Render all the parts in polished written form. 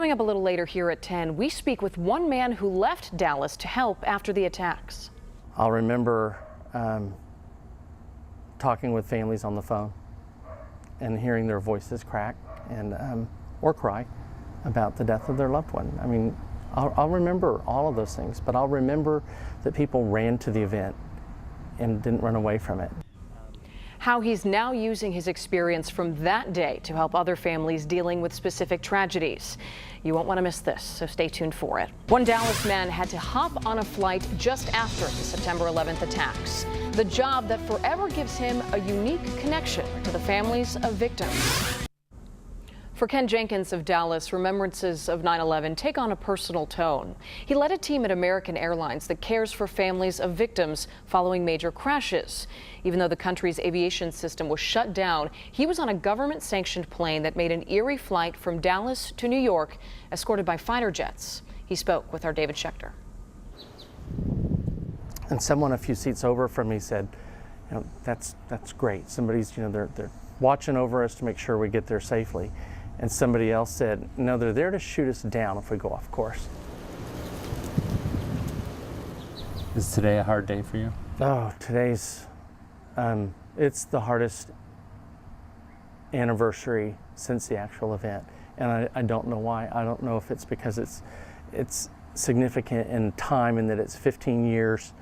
Coming up a little later here at 10, we speak with one man who left Dallas to help after the attacks. I'll remember talking with families on the phone and hearing their voices crack and or cry about the death of their loved one. I mean, I'll remember all of those things, but I'll remember that people ran to the event and didn't run away from it. How he's now using his experience from that day to help other families dealing with specific tragedies. You won't want to miss this, so stay tuned for it. One Dallas man had to hop on a flight just after the September 11th attacks. The job that forever gives him a unique connection to the families of victims. For Ken Jenkins of Dallas, remembrances of 9/11 take on a personal tone. He led a team at American Airlines that cares for families of victims following major crashes. Even though the country's aviation system was shut down, he was on a government-sanctioned plane that made an eerie flight from Dallas to New York, escorted by fighter jets. He spoke with our David Schechter. And someone a few seats over from me said, you know, that's great. Somebody's, you know, they're watching over us to make sure we get there safely. And somebody else said, no, they're there to shoot us down if we go off course. Is today a hard day for you? Oh, today's, it's the hardest anniversary since the actual event. And I don't know why. I don't know if it's because it's significant in time and that it's 15 years.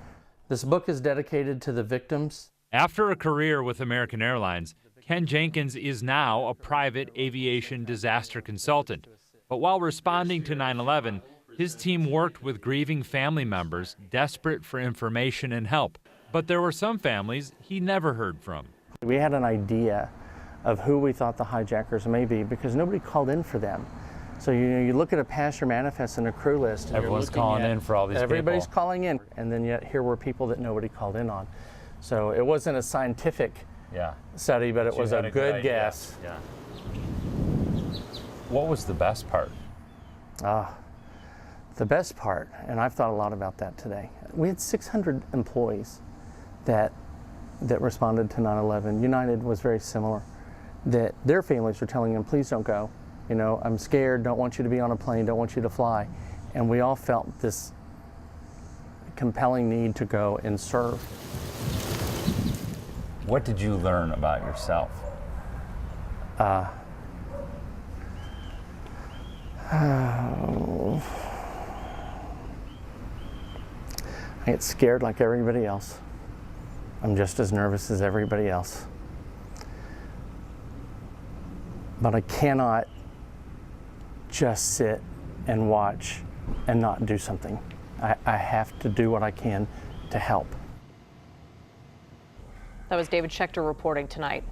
This book is dedicated to the victims. After a career with American Airlines, Ken Jenkins is now a private aviation disaster consultant. But while responding to 9/11, his team worked with grieving family members desperate for information and help. But there were some families he never heard from. We had an idea of who we thought the hijackers may be because nobody called in for them. So you look at a passenger manifest and a crew list. And everyone's calling in for all these everybody's people. calling in, and then yet here were people that nobody called in on. So it wasn't a scientific study, but it was a good guess. Yeah. What was the best part? The best part, and I've thought a lot about that today. We had 600 employees that responded to 9/11. United was very similar. That their families were telling them, please don't go. You know, I'm scared, don't want you to be on a plane, don't want you to fly. And we all felt this compelling need to go and serve. What did you learn about yourself? I get scared like everybody else. I'm just as nervous as everybody else. But I cannot just sit and watch and not do something. I have to do what I can to help. That was David Schechter reporting tonight.